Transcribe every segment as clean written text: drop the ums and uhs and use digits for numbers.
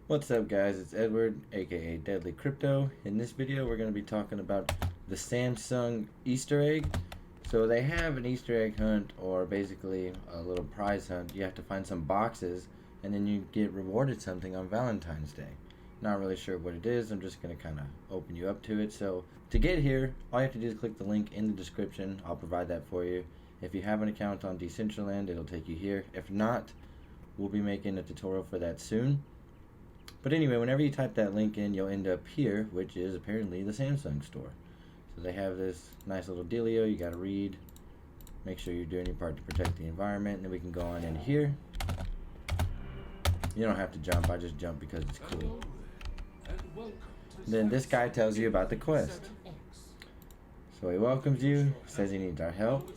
What's up guys, it's Edward, aka Deadly Crypto. In this video we're going to be talking about the Samsung Easter egg. So they have an Easter egg hunt, or basically a little prize hunt. You have to find some boxes and then you get rewarded something on Valentine's Day. Not really sure what it is, I'm just going to kind of open you up to it. So to get here, all you have to do is click the link in the description. I'll provide that for you. If you have an account on Decentraland, it'll take you here. If not, we'll be making a tutorial for that soon. But anyway, whenever you type that link in, you'll end up here, which is apparently the Samsung store. So they have this nice little dealio. You got to read, make sure you're doing your part to protect the environment, and then we can go on in here. You don't have to jump, I just jump because it's cool. Then this guy tells you about the quest. So he welcomes you, says he needs our help.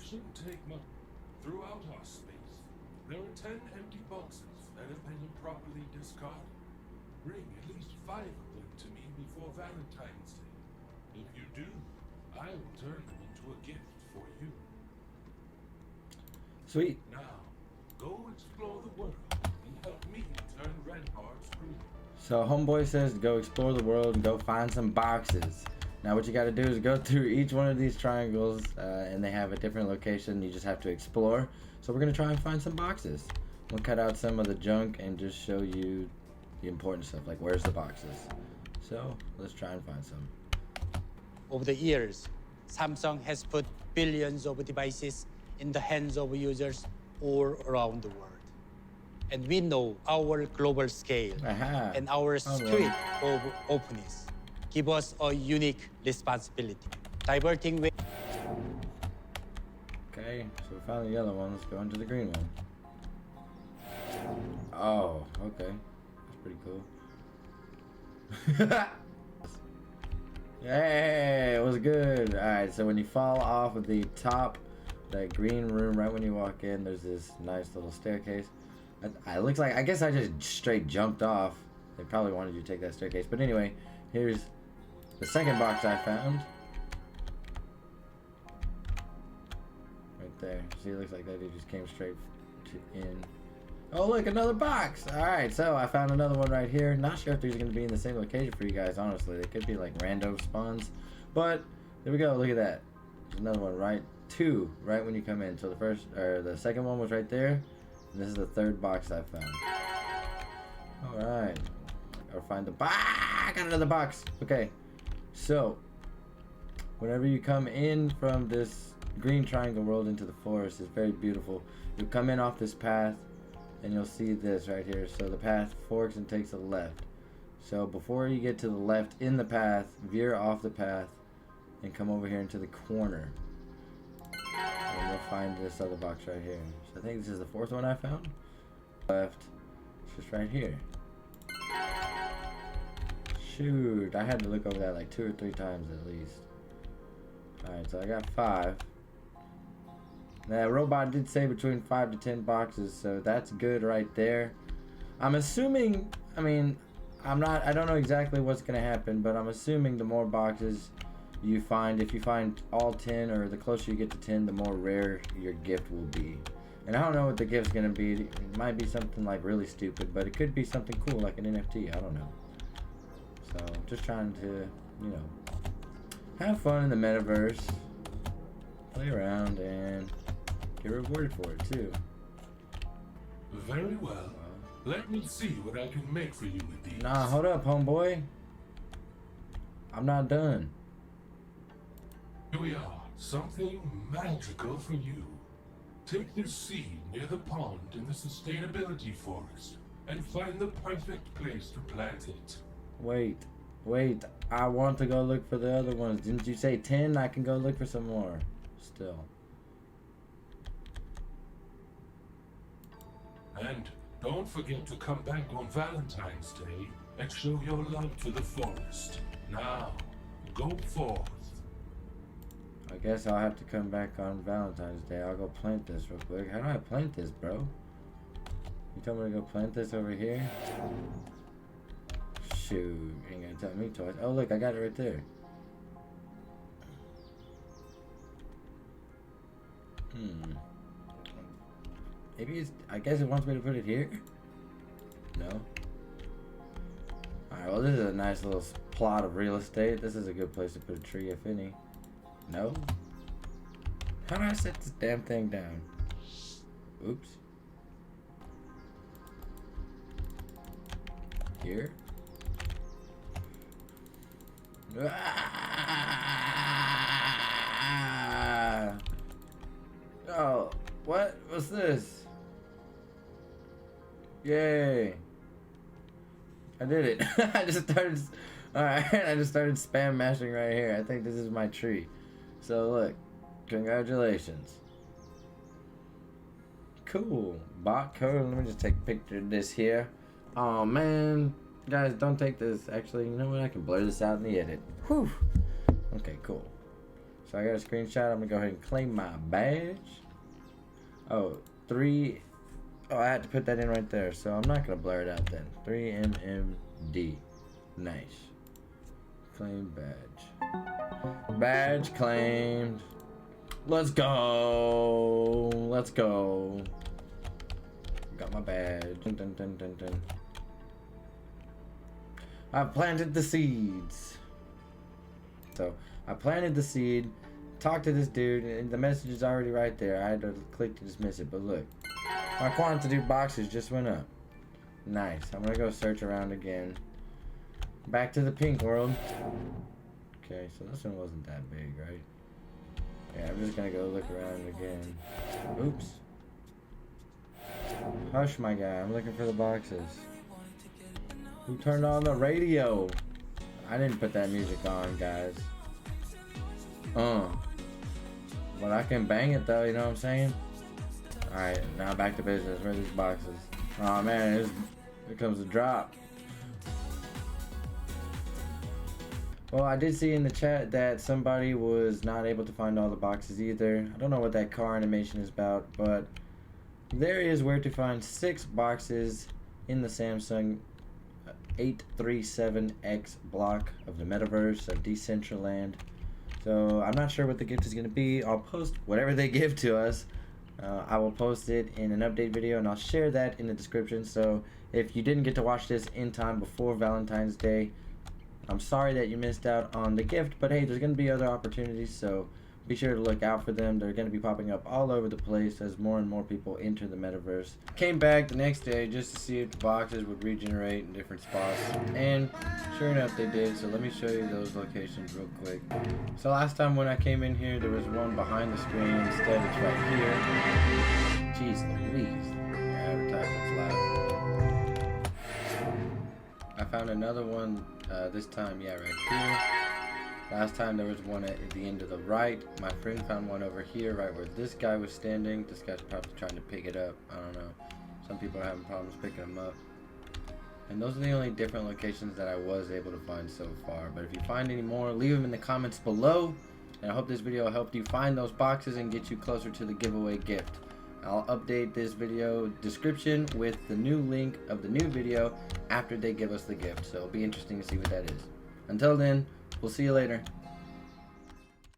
Throughout our space, there are 10 empty boxes that have been improperly discarded. Bring at least 5 of them to me before Valentine's Day. If you do, I will turn them into a gift for you. Sweet. Now, go explore the world and help me turn red hearts green. So homeboy says go explore the world and go find some boxes. Now what you got to do is go through each one of these triangles, and they have a different location. You just have to explore. So we're going to try and find some boxes. We'll cut out some of the junk and just show you the important stuff, like where's the boxes. So let's try and find some. Over the years, Samsung has put billions of devices in the hands of users all around the world. And we know our global scale and our spirit of openness give us a unique responsibility. Diverting Okay, so we found the yellow one. Let's go into the green one. Oh, okay. Pretty cool. Hey, it was good. Alright, so when you fall off of the top, that green room, right when you walk in, there's this nice little staircase. It looks like, I guess I just straight jumped off. They probably wanted you to take that staircase. But anyway, here's the second box I found. Right there. See, it looks like that dude just came straight in. Oh look, another box! Alright, so I found another one right here. Not sure if these are going to be in the same location for you guys, honestly. They could be like random spawns. But, there we go, look at that. There's another one right when you come in. So the second one was right there. And this is the third box I found. Alright. Gotta find the box! Got another box! Okay. So, whenever you come in from this green triangle world into the forest, it's very beautiful. You come in off this path, and you'll see this right here. So the path forks and takes a left. So before you get to the left in the path, veer off the path and come over here into the corner. And you'll find this other box right here. So I think this is the fourth one I found. Left. It's just right here. Shoot, I had to look over that like 2 or 3 times at least. Alright, so I got 5. That robot did say between 5 to 10 boxes, so that's good right there. I'm assuming, I don't know exactly what's going to happen, but I'm assuming the more boxes you find, if you find all 10, or the closer you get to 10, the more rare your gift will be. And I don't know what the gift's going to be. It might be something like really stupid, but it could be something cool like an NFT. I don't know. So, just trying to, have fun in the metaverse. Play around and get rewarded for it too. Very well. Let me see what I can make for you with these. Nah, hold up, homeboy. I'm not done. Here we are. Something magical for you. Take this seed near the pond in the sustainability forest and find the perfect place to plant it. Wait. I want to go look for the other ones. Didn't you say 10? I can go look for some more. Still. And don't forget to come back on Valentine's Day and show your love to the forest. Now, go forth. I guess I'll have to come back on Valentine's Day. I'll go plant this real quick. How do I plant this, bro? You told me to go plant this over here? Shoot, you ain't gonna tell me twice. Oh look, I got it right there. Maybe it's, I guess it wants me to put it here? No. Alright, well this is a nice little plot of real estate. This is a good place to put a tree, if any. No? How do I set this damn thing down? Oops. Here? Ah! Oh, what? What's this? Yay. I did it. I just started. Alright, I just started spam mashing right here. I think this is my tree. So look. Congratulations. Cool. Bot code. Let me just take a picture of this here. Oh man. Guys, don't take this. Actually, you know what? I can blur this out in the edit. Whew. Okay, cool. So I got a screenshot. I'm gonna go ahead and claim my badge. Oh, 3. Oh, I had to put that in right there. So I'm not gonna blur it out then. 3MMD. Nice. Claim badge. Badge claimed. Let's go. Let's go. Got my badge. Dun, dun, dun, dun, dun. I planted the seeds. So I planted the seed, talked to this dude, and the message is already right there. I had to click to dismiss it, but look, my quantity of boxes just went up. Nice. I'm gonna go search around again. Back to the pink world. Okay, so this one wasn't that big, right? Yeah, I'm just gonna go look around again. Oops. Hush, my guy. I'm looking for the boxes. Who turned on the radio? I didn't put that music on, guys. But I can bang it though, you know what I'm saying? Alright, now back to business. Where are these boxes? Oh man, here comes a drop. Well, I did see in the chat that somebody was not able to find all the boxes either. I don't know what that car animation is about, but there is where to find 6 boxes in the Samsung 837X block of the Metaverse of Decentraland. So I'm not sure what the gift is going to be. I'll post whatever they give to us. I will post it in an update video, and I'll share that in the description. So if you didn't get to watch this in time before Valentine's Day, I'm sorry that you missed out on the gift, but hey, there's going to be other opportunities, so be sure to look out for them. They're going to be popping up all over the place as more and more people enter the Metaverse. Came back the next day just to see if the boxes would regenerate in different spots, and sure enough they did. So let me show you those locations real quick. So last time when I came in here, there was one behind the screen. Instead, it's right here. Jeez Louise, your advertisement's loud. I found another one this time, yeah, right here. Last time there was one at the end of the right. My friend found one over here, right where this guy was standing. This guy's probably trying to pick it up. I don't know. Some people are having problems picking them up. And those are the only different locations that I was able to find so far. But if you find any more, leave them in the comments below. And I hope this video helped you find those boxes and get you closer to the giveaway gift. I'll update this video description with the new link of the new video after they give us the gift. So it'll be interesting to see what that is. Until then, we'll see you later.